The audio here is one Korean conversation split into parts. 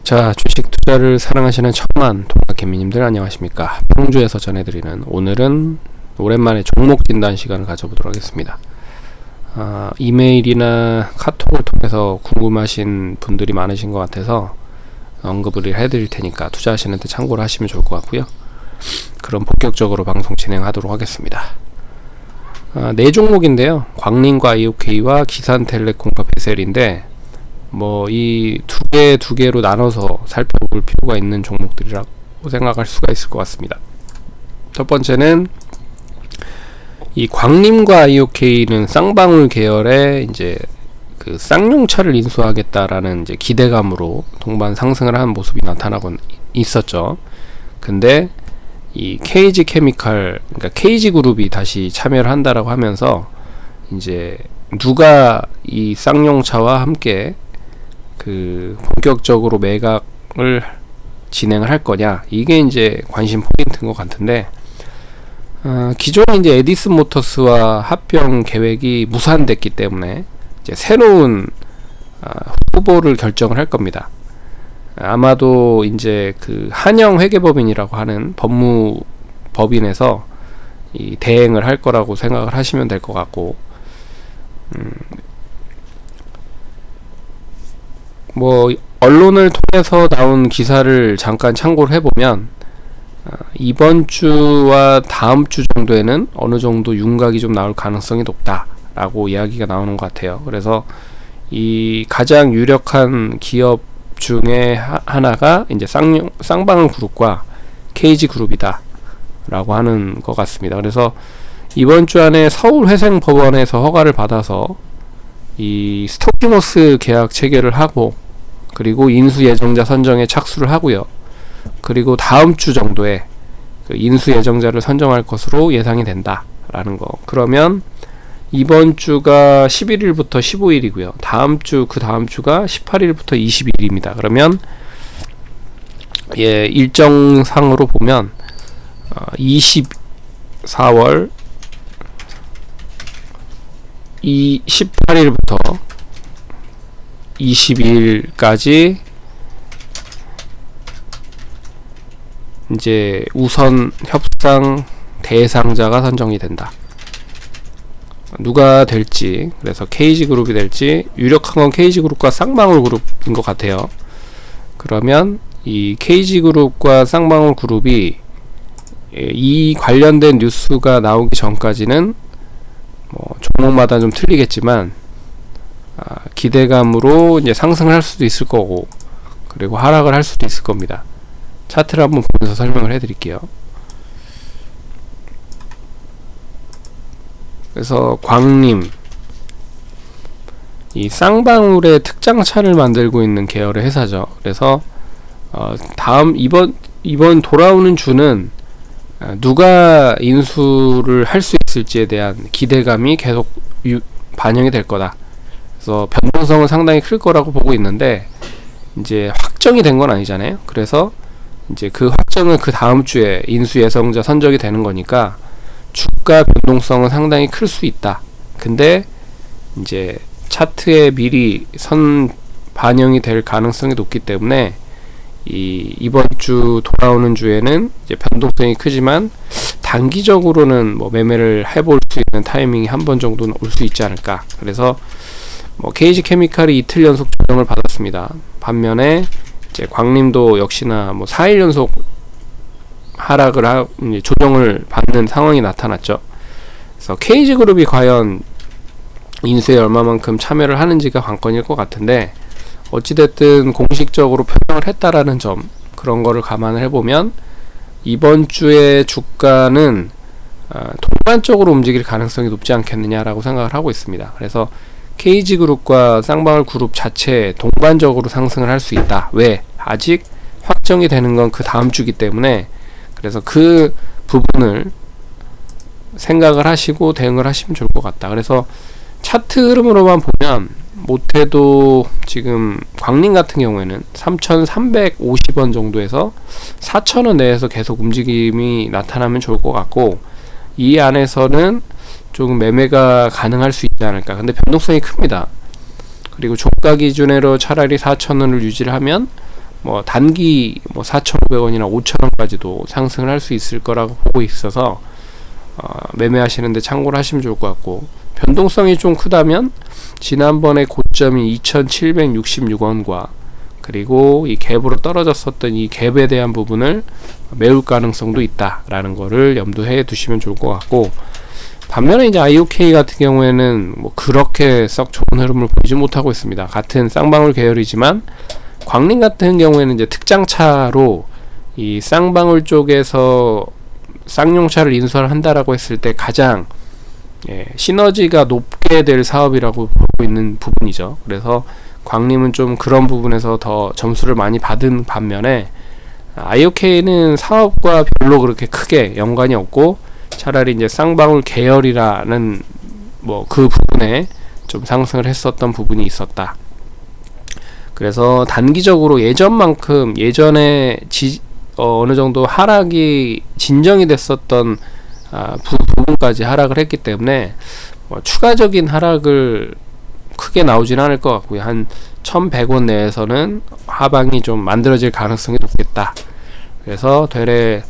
자, 주식 투자를 사랑하시는 천만 동학개미님들 안녕하십니까. 평주에서 전해드리는 오늘은 오랜만에 종목 진단 시간을 가져보도록 하겠습니다. 이메일이나 카톡을 통해서 궁금하신 분들이 많으신 것 같아서 언급을 해드릴 테니까 투자하시는 데 참고를 하시면 좋을 것 같고요. 그럼 본격적으로 방송 진행하도록 하겠습니다. 네 종목인데요. 광림과 IOK와 기산텔레콤과 베셀인데 이 두 개로 나눠서 살펴볼 필요가 있는 종목들이라고 생각할 수가 있을 것 같습니다. 첫 번째는 이 광림과 IOK는 쌍방울 계열의 이제 그 쌍용차를 인수하겠다라는 이제 기대감으로 동반 상승을 하는 모습이 나타나고 있었죠. 근데 이 KG 케미칼, 그러니까 KG 그룹이 다시 참여를 한다라고 하면서 이제 누가 이 쌍용차와 함께 그 본격적으로 매각을 진행을 할 거냐, 이게 이제 관심 포인트인 것 같은데, 기존에 이제 에디슨 모터스와 합병 계획이 무산됐기 때문에 이제 새로운 후보를 결정을 할 겁니다. 아마도 이제 그 한영 회계법인이라고 하는 법무법인에서 이 대행을 할 거라고 생각을 하시면 될 것 같고, 언론을 통해서 나온 기사를 잠깐 참고를 해보면 이번 주와 다음 주 정도에는 어느 정도 윤곽이 좀 나올 가능성이 높다라고 이야기가 나오는 것 같아요. 그래서 이 가장 유력한 기업 중에 하나가 이제 쌍방울 그룹과 KG 그룹이다 라고 하는 것 같습니다. 그래서 이번 주 안에 서울회생법원에서 허가를 받아서 이 스토키모스 계약 체결을 하고, 그리고 인수 예정자 선정에 착수를 하고요. 그리고 다음 주 정도에 그 인수 예정자를 선정할 것으로 예상이 된다라는 거. 그러면 이번 주가 11일부터 15일이고요. 그 다음 주가 18일부터 20일입니다. 그러면 일정상으로 보면 24월 18일부터 22일까지 이제 우선 협상 대상자가 선정이 된다. 누가 될지, 그래서 KG그룹이 될지, 유력한 건 KG그룹과 쌍방울 그룹인 것 같아요. 그러면 이 KG그룹과 쌍방울 그룹이 이 관련된 뉴스가 나오기 전까지는 종목마다 좀 틀리겠지만 기대감으로 이제 상승을 할 수도 있을 거고, 그리고 하락을 할 수도 있을 겁니다. 차트를 한번 보면서 설명을 해드릴게요. 그래서 광림, 이 쌍방울의 특장차를 만들고 있는 계열의 회사죠. 그래서 이번 돌아오는 주는 누가 인수를 할 수 있을지에 대한 기대감이 계속 반영이 될 거다. 그래서 변동성은 상당히 클 거라고 보고 있는데, 이제 확정이 된 건 아니잖아요. 그래서 이제 그 확정은 그 다음 주에 인수 예정자 선정이 되는 거니까 주가 변동성은 상당히 클 수 있다. 근데 이제 차트에 미리 반영이 될 가능성이 높기 때문에 이번 주 돌아오는 주에는 이제 변동성이 크지만 단기적으로는 매매를 해볼 수 있는 타이밍이 한 번 정도는 올 수 있지 않을까. 그래서 KG 케미칼이 이틀 연속 조정을 받았습니다. 반면에 이제 광림도 역시나 4일 연속 하락을 조정을 받는 상황이 나타났죠. 그래서 KG 그룹이 과연 인수에 얼마만큼 참여를 하는지가 관건일 것 같은데, 어찌됐든 공식적으로 표명을 했다라는 점, 그런 거를 감안을 해보면 이번 주의 주가는 동반적으로 움직일 가능성이 높지 않겠느냐라고 생각을 하고 있습니다. 그래서 KG그룹과 쌍방울 그룹 자체 동반적으로 상승을 할 수 있다. 왜? 아직 확정이 되는 건 그 다음 주기 때문에, 그래서 그 부분을 생각을 하시고 대응을 하시면 좋을 것 같다. 그래서 차트 흐름으로만 보면 못해도 지금 광림 같은 경우에는 3,350원 정도에서 4,000원 내에서 계속 움직임이 나타나면 좋을 것 같고, 이 안에서는 조금 매매가 가능할 수 있지 않을까. 근데 변동성이 큽니다. 그리고 종가 기준으로 차라리 4,000원을 유지를 하면 뭐 단기 뭐 4,500원이나 5,000원까지도 상승을 할 수 있을 거라고 보고 있어서 매매하시는데 참고를 하시면 좋을 것 같고, 변동성이 좀 크다면 지난번에 고점이 2,766원과 그리고 이 갭으로 떨어졌었던 이 갭에 대한 부분을 메울 가능성도 있다라는 거를 염두해 두시면 좋을 것 같고, 반면에 이제 IOK 같은 경우에는 뭐 그렇게 썩 좋은 흐름을 보이지 못하고 있습니다. 같은 쌍방울 계열이지만 광림 같은 경우에는 이제 특장차로 이 쌍방울 쪽에서 쌍용차를 인수를 한다라고 했을 때 가장 시너지가 높게 될 사업이라고 보고 있는 부분이죠. 그래서 광림은 좀 그런 부분에서 더 점수를 많이 받은 반면에 IOK는 사업과 별로 그렇게 크게 연관이 없고 차라리 이제 쌍방울 계열이라는 뭐 그 부분에 좀 상승을 했었던 부분이 있었다. 그래서 단기적으로 예전만큼 예전에 어느 정도 하락이 진정이 됐었던 부분까지 하락을 했기 때문에 뭐 추가적인 하락을 크게 나오진 않을 것 같고요. 한 1,100원 내에서는 하방이 좀 만들어질 가능성이 높겠다. 그래서 되레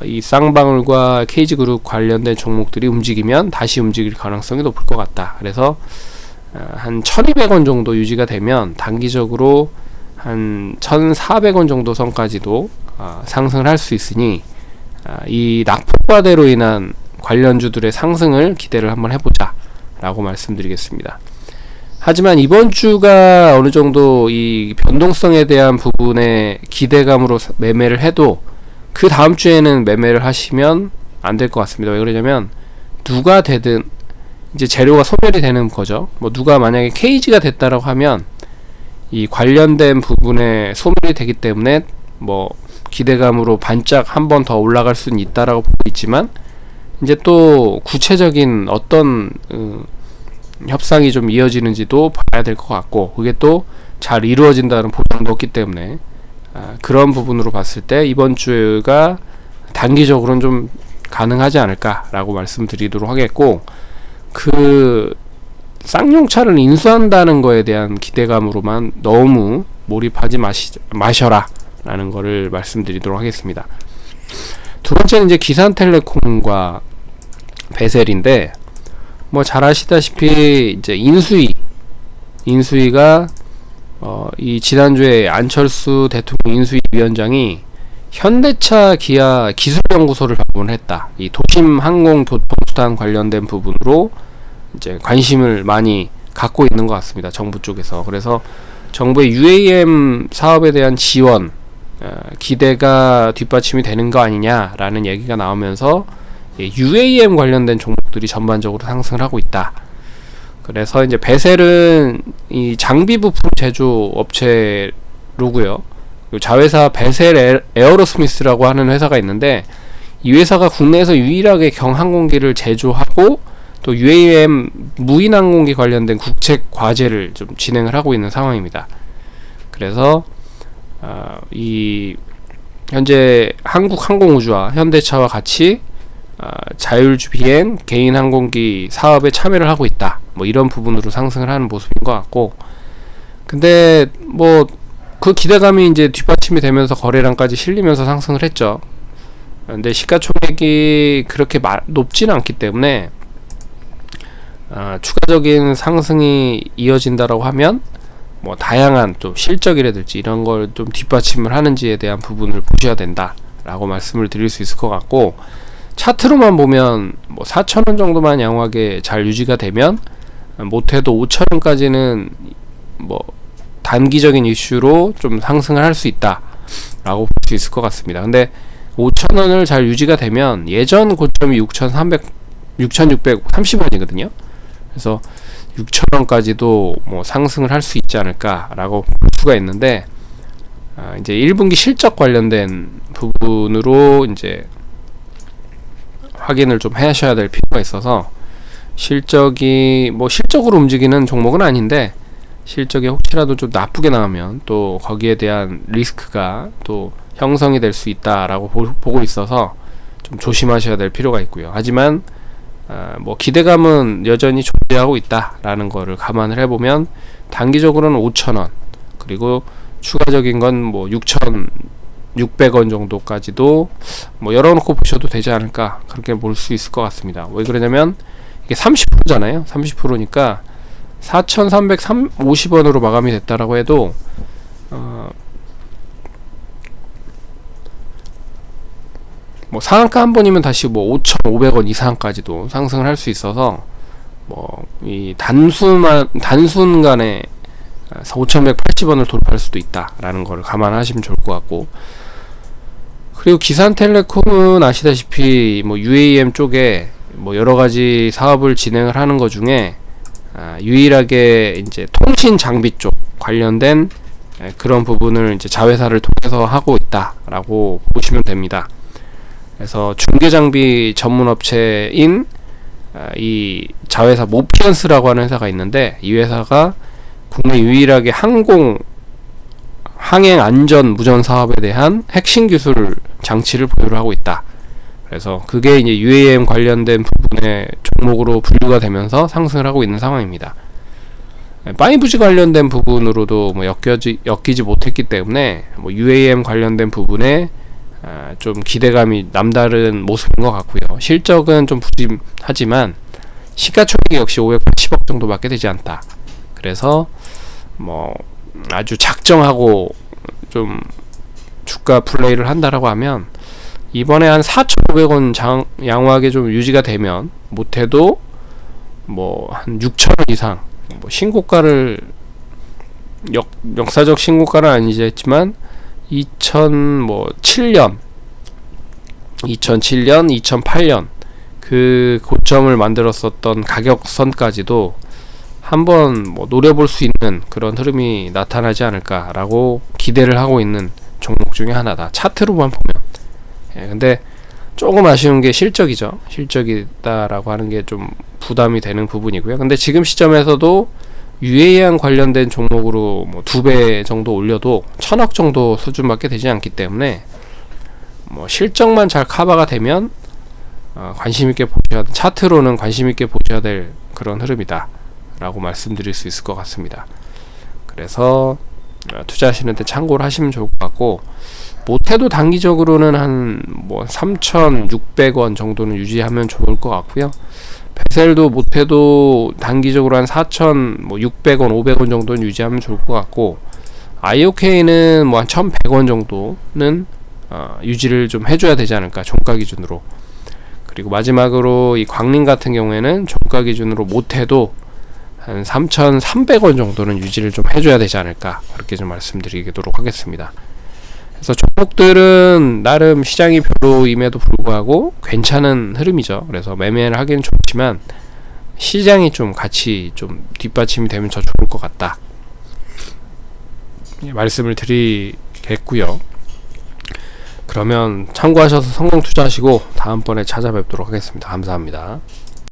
이 쌍방울과 KG그룹 관련된 종목들이 움직이면 다시 움직일 가능성이 높을 것 같다. 그래서 한 1,200원 정도 유지가 되면 단기적으로 한 1,400원 정도 선까지도 상승을 할 수 있으니 이 낙폭과대로 인한 관련주들의 상승을 기대를 한번 해보자 라고 말씀드리겠습니다. 하지만 이번 주가 어느 정도 이 변동성에 대한 부분에 기대감으로 매매를 해도 그 다음 주에는 매매를 하시면 안 될 것 같습니다. 왜 그러냐면 누가 되든 이제 재료가 소멸이 되는 거죠. 뭐 누가 만약에 KG가 됐다라고 하면 이 관련된 부분에 소멸이 되기 때문에 뭐 기대감으로 반짝 한 번 더 올라갈 수는 있다라고 보고 있지만, 이제 또 구체적인 어떤 협상이 좀 이어지는지도 봐야 될 것 같고, 그게 또 잘 이루어진다는 보장도 없기 때문에 그런 부분으로 봤을 때 이번 주가 단기적으로는 좀 가능하지 않을까라고 말씀드리도록 하겠고, 그 쌍용차를 인수한다는 거에 대한 기대감으로만 너무 몰입하지 마셔라 라는 거를 말씀드리도록 하겠습니다. 두 번째는 이제 기산텔레콤과 베셀인데, 뭐 잘 아시다시피 이제 인수위가 이 지난주에 안철수 대통령 인수위원장이 현대차 기아 기술연구소를 방문을 했다. 이 도심 항공 교통수단 관련된 부분으로 이제 관심을 많이 갖고 있는 것 같습니다. 정부 쪽에서. 그래서 정부의 UAM 사업에 대한 지원 기대가 뒷받침이 되는 거 아니냐라는 얘기가 나오면서 UAM 관련된 종목들이 전반적으로 상승을 하고 있다. 그래서 이제 베셀은 이 장비 부품 제조 업체로고요. 자회사 베셀 에어로스미스라고 하는 회사가 있는데, 이 회사가 국내에서 유일하게 경항공기를 제조하고 또 UAM 무인항공기 관련된 국책 과제를 좀 진행을 하고 있는 상황입니다. 그래서 이 현재 한국항공우주와 현대차와 같이 자율주 비행 개인 항공기 사업에 참여를 하고 있다. 뭐 이런 부분으로 상승을 하는 모습인 것 같고, 근데 뭐 그 기대감이 이제 뒷받침이 되면서 거래량까지 실리면서 상승을 했죠. 근데 시가총액이 그렇게 높지는 않기 때문에 추가적인 상승이 이어진다라고 하면 뭐 다양한 또 실적이라든지 이런 걸 좀 뒷받침을 하는지에 대한 부분을 보셔야 된다라고 말씀을 드릴 수 있을 것 같고, 차트로만 보면 뭐 4,000원 정도만 양호하게 잘 유지가 되면 못해도 5,000원까지는 뭐 단기적인 이슈로 좀 상승을 할 수 있다 라고 볼 수 있을 것 같습니다. 근데 5,000원을 잘 유지가 되면 예전 고점이 6,630원이거든요. 그래서 6,000원까지도 뭐 상승을 할 수 있지 않을까 라고 볼 수가 있는데, 이제 1분기 실적 관련된 부분으로 이제 확인을 좀 하셔야 될 필요가 있어서, 실적이 뭐 실적으로 움직이는 종목은 아닌데 실적이 혹시라도 좀 나쁘게 나오면 또 거기에 대한 리스크가 또 형성이 될 수 있다라고 보고 있어서 좀 조심하셔야 될 필요가 있고요. 하지만 뭐 기대감은 여전히 존재하고 있다라는 거를 감안을 해보면 단기적으로는 5,000원, 그리고 추가적인 건 뭐 6,600원 정도까지도 뭐 열어놓고 보셔도 되지 않을까, 그렇게 볼 수 있을 것 같습니다. 왜 그러냐면 이게 30%잖아요. 30%니까 4,350원으로 마감이 됐다라고 해도 뭐 상한가 한 번이면 다시 뭐 5,500원 이상까지도 상승을 할 수 있어서 뭐 이 단순간에 5,180원을 돌파할 수도 있다라는 걸 감안하시면 좋을 것 같고, 그리고 기산텔레콤은 아시다시피 뭐 UAM 쪽에 뭐 여러 가지 사업을 진행을 하는 것 중에 유일하게 이제 통신 장비 쪽 관련된 그런 부분을 이제 자회사를 통해서 하고 있다라고 보시면 됩니다. 그래서 중개장비 전문업체인 이 자회사 모피언스라고 하는 회사가 있는데, 이 회사가 국내 유일하게 항행 안전 무전 사업에 대한 핵심 기술 장치를 보유를 하고 있다. 그래서 그게 이제 UAM 관련된 부분의 종목으로 분류가 되면서 상승을 하고 있는 상황입니다. 5G 관련된 부분으로도 뭐 엮이지 못했기 때문에 뭐 UAM 관련된 부분에 좀 기대감이 남다른 모습인 것 같고요. 실적은 좀 부진하지만 시가총액이 역시 580억 정도밖에 되지 않다. 그래서 뭐 아주 작정하고 좀 주가 플레이를 한다라고 하면 이번에 한 4,500원 양호하게 좀 유지가 되면 못해도 뭐 한 6,000원 이상 뭐 신고가를 역사적 신고가는 아니지만 2007년, 2008년 그 고점을 만들었었던 가격선까지도 한번 뭐 노려볼 수 있는 그런 흐름이 나타나지 않을까라고 기대를 하고 있는 종목 중에 하나다. 차트로만 보면. 근데 조금 아쉬운 게 실적이죠. 실적이다라고 하는 게 좀 부담이 되는 부분이고요. 근데 지금 시점에서도 UAM 관련된 종목으로 뭐 2배 정도 올려도 1,000억 정도 수준밖에 되지 않기 때문에 뭐 실적만 잘 커버가 되면 관심있게 차트로는 관심있게 보셔야 될 그런 흐름이다 라고 말씀드릴 수 있을 것 같습니다. 그래서 투자하시는데 참고를 하시면 좋을 것 같고, 못해도 단기적으로는 한 뭐 3,600원 정도는 유지하면 좋을 것 같고요. 베셀도 못해도 단기적으로 한 4,600원, 500원 정도는 유지하면 좋을 것 같고, IOK는 뭐 한 1,100원 정도는 유지를 좀 해줘야 되지 않을까, 종가 기준으로. 그리고 마지막으로 이 광림 같은 경우에는 종가 기준으로 못해도 한 3,300원 정도는 유지를 좀 해줘야 되지 않을까, 그렇게 좀 말씀드리도록 하겠습니다. 그래서 종목들은 나름 시장이 별로임에도 불구하고 괜찮은 흐름이죠. 그래서 매매를 하기는 좋지만 시장이 좀 같이 좀 뒷받침이 되면 더 좋을 것 같다, 말씀을 드리겠고요. 그러면 참고하셔서 성공 투자하시고 다음번에 찾아뵙도록 하겠습니다. 감사합니다.